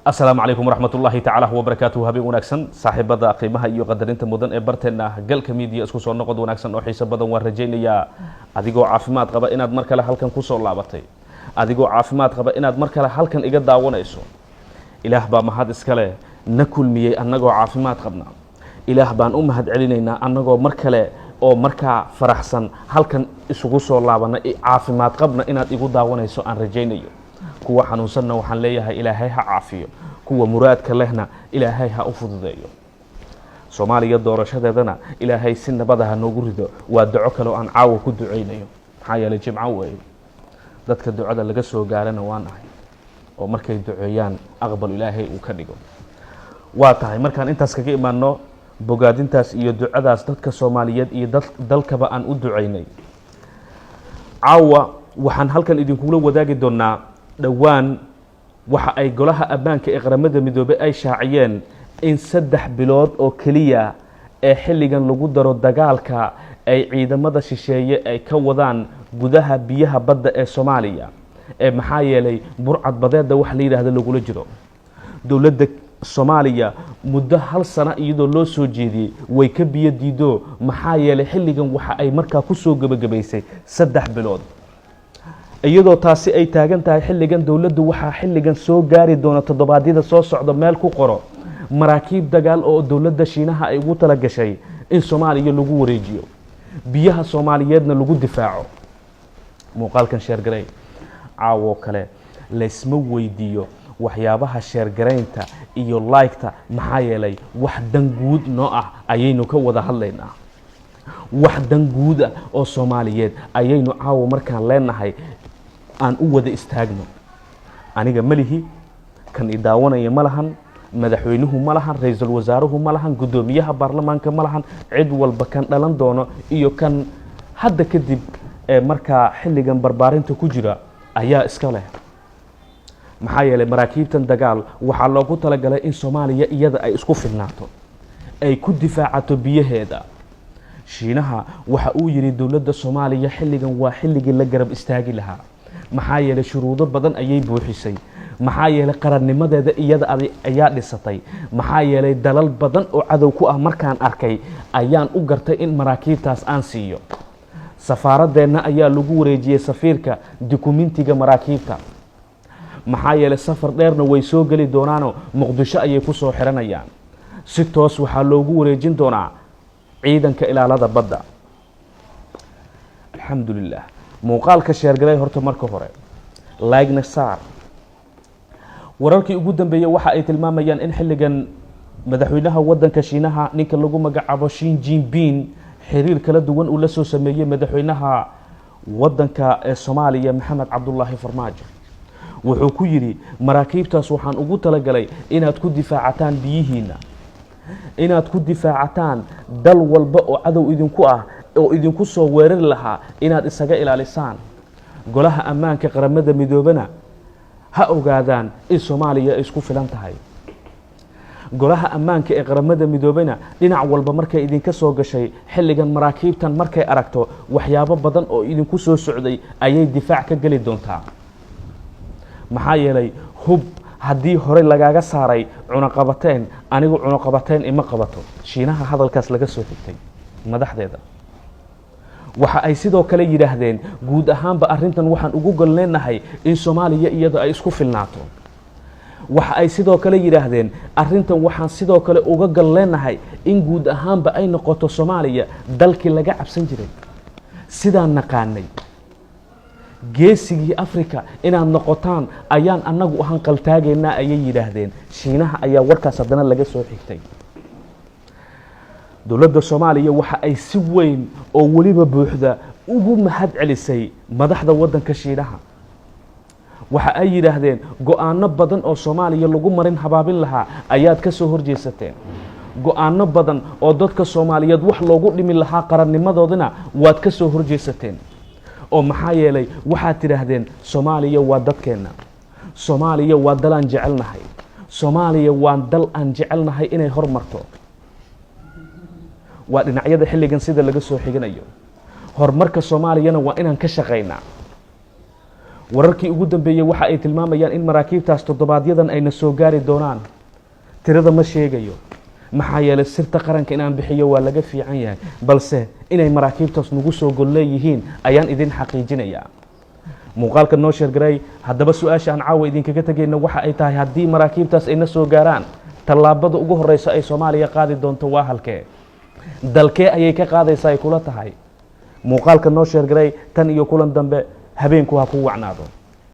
السلام عليكم ورحمة الله تعالى وبركاته. هبي وناكسن صاحب بدأ قيمها يقدرين تمدن إبرتنا قل كميديا اسكو صار نقد وناكسن أو حساب بدن ورجين يا أديكو عافمات قبا إن أدمر كلا هالكن كوسو لعبتي أديكو عافمات قبا إن أدمر كلا هالكن إجد دعونا يسوع إله با مهاد إسكاله نكل مية أنجو عافمات قبنا إله بان هاد علينا أنجو مركله أو مركا فرحسن هالكن اسكو صار لعبنا عافمات قبنا إن أديكو دعونا يسوع أن رجين يو kuwa xanuunsanna waxaan leeyahay ilaahay ha caafiyo kuwa muraadka lehna ilaahay ha u fududeeyo Soomaaliya doorashadeedana ilaahay si nabad ah noogu rido waa duco kale oo aan caawa ku duceynayo maxaa yeelay jimco weey dadka ducada laga soo gaarana waan ahay oo markay duceeyaan aqbal ilaahay uu ka dhigo waa tahay markaan intaas kaga imaano bogaadintaas iyo ducadaas dadka Soomaaliyeed iyo dalkaba aan u duceynay caawa waxaan halkan idinkula wadaagi doonaa dhawaan waxa ay golaha ammaanka ee qaramada midoobay ay shaaciyeen in 3 bilood oo kaliya ee xilligan lagu daro dagaalka ay ciidamada shisheeye ay ka wadaan gudaha biyaha badda ee Soomaaliya ee maxaa yeelay burcad badeeda wax la yiraahdo lagula jiro dawladda Soomaaliya muddo hal sano iyadoo loo soo jeediyay way ka biyo diido maxaa yeelay xilligan waxa ay markaa ku soo gabagabaysay 3 bilood iyadoo taasi ay taagan tahay xilligan dawladdu waxa xilligan soo gaari doona toddobaadyada soo socda meel ku qoro maraakiib dagaal oo dawladda Shiinaha ay ugu tala gashay in Soomaaliya lagu wareejiyo biyaha Soomaaliyeedna lagu difaaco muuqaalkan sheer garay caawo kale leesma weydiiyo waxyaabaha sheer garaynta iyo like-ta maxaa yeelay wax dan guud noo ah ayaynu ka wada hadlaynaa wax dan guud ah oo Soomaaliyeed ayaynu caawo markaan leenahay aan u wada istaagno aniga malihi kan idaawanaya malahan madaxweynuhu malahan ra'iisul wasaaruhu malahan gudoomiyaha baarlamaanka malahan cid walba kan dhalan doono iyo kan hadda kadib marka xilligan barbaarinta ku jira ayaa iska leh maxaa yeelay maraakiibtan dagaal waxa loogu tala galay in Soomaaliya iyada ay isku filnaato ay ku difaacato biyaheeda Shiinaha waxa uu yiri dawladda Soomaaliya xilligan waa xilligii la garab istaagi lahaa maxaa yeelay shuruudo badan ayay buuxisay maxaa yeelay qarannimadeeda iyada ayaa dhisatay maxaa yeelay dalal badan oo cadow ku ah markaan arkay ayaan u gartay in maraakiibtaas aan siiyo safaaraddeena ayaa lagu wareejiyay safiirka dokumentiga maraakiibta maxaa yeelay safar dheerna way soo gali doonaano Muqdisho ayay ku soo xiranayaan si toos waxa loogu wareejin doonaa ciidanka ilaalada badda alxamdulillah muuqaalka sheer galay horta marka hore like-na saar wararkii ugu dambeeyay waxa ay tilmaamayaan in xilligan madaxweynaha wadanka Shiinaha ninka lagu magacaabo Xi Jinping xiriir kala duwan uu la soo sameeyay madaxweynaha wadanka ee Soomaaliya Maxamed Cabdullaahi Farmaajo wuxuu ku yiri maraakiibtaas waxaan ugu tala galay inaad ku difaacataan biyihiina inaad ku difaacataan dal walba oo cadow idinku ah oo idinku soo weerar lahaa inaad isaga ilaalisaan golaha ammaanka qaramada midoobana ha ogaadaan in Soomaaliya ay isku filan tahay golaha ammaanka ee qaramada midoobana dhinac walba markay idinka soo gashay xilligan maraakiibtan markay aragto waxyaabo badan oo idinku soo socday ayay difaac ka gali doontaa maxaa yeelay hub haddii hore lagaaga saaray cunaqabateen anigu cunaqabateen ima qabato Shiinaha hadalkaas laga soo xigtay madaxdeeda waxa ay sidoo kale yiraahdeen guud ahaanba arrintan waxaan ugu golneenahay in Soomaaliya iyada ay isku filnaato waxa ay sidoo kale yiraahdeen arrintan waxaan sidoo kale uga golneenahay in guud ahaanba ay noqoto Soomaaliya dalkii laga cabsan jiray sidaan naqaanay geesigii Afrika inaad noqotaan ayaan anagu ahaan qaltaageena ayay yiraahdeen Shiinaha ayaa warkaas hadana laga soo xigtay dawladda Soomaaliya waxa ay si weyn oo waliba buuxda ugu mahad celisay madaxda wadanka Shiinaha waxa ay yiraahdeen go'aano badan oo Soomaaliya lagu marin habaabin lahaa ayaad ka soo horjeesateen go'aano badan oo dadka Soomaaliyeed wax loogu dhimi lahaa qarannimadoodina waad ka soo horjeesateen oo maxaa yeelay waxaad tiraahdeen Soomaaliya waa dadkeena Soomaaliya waa dal aan jecelnahay Soomaaliya waa dal aan jecelnahay inay hormarto waa dhinacyada xilligan sida laga soo xiganayo horumarka Soomaaliyana waa inaan ka shaqeynaa wararkii ugu dambeeyey waxa ay tilmaamayaan in maraakiibtaas toddobaadyaddan ayna soo gaari doonaan. tirada ma sheegayo, maxaa yeelay sirta qaranka inaan bixiyo waa laga fiican yahay, balse inay maraakiibtaas nagu soo gol leeyihiin ayaan idin xaqiijinayaa. muuqaalka noo sheergaray. haddaba su-aasha aan caawa idinkaga tegayna waxa ay tahay, haddii maraakiibtaas ayna soo gaaraan, tallaabada ugu horeysa ay Soomaaliya qaadi doonto waa halkee? dalkee ayay ka qaadaysaa ay kula tahay? muuqaalka noo sheergaray. tan iyo kulan dambe, habeenku ha ku wacnaado.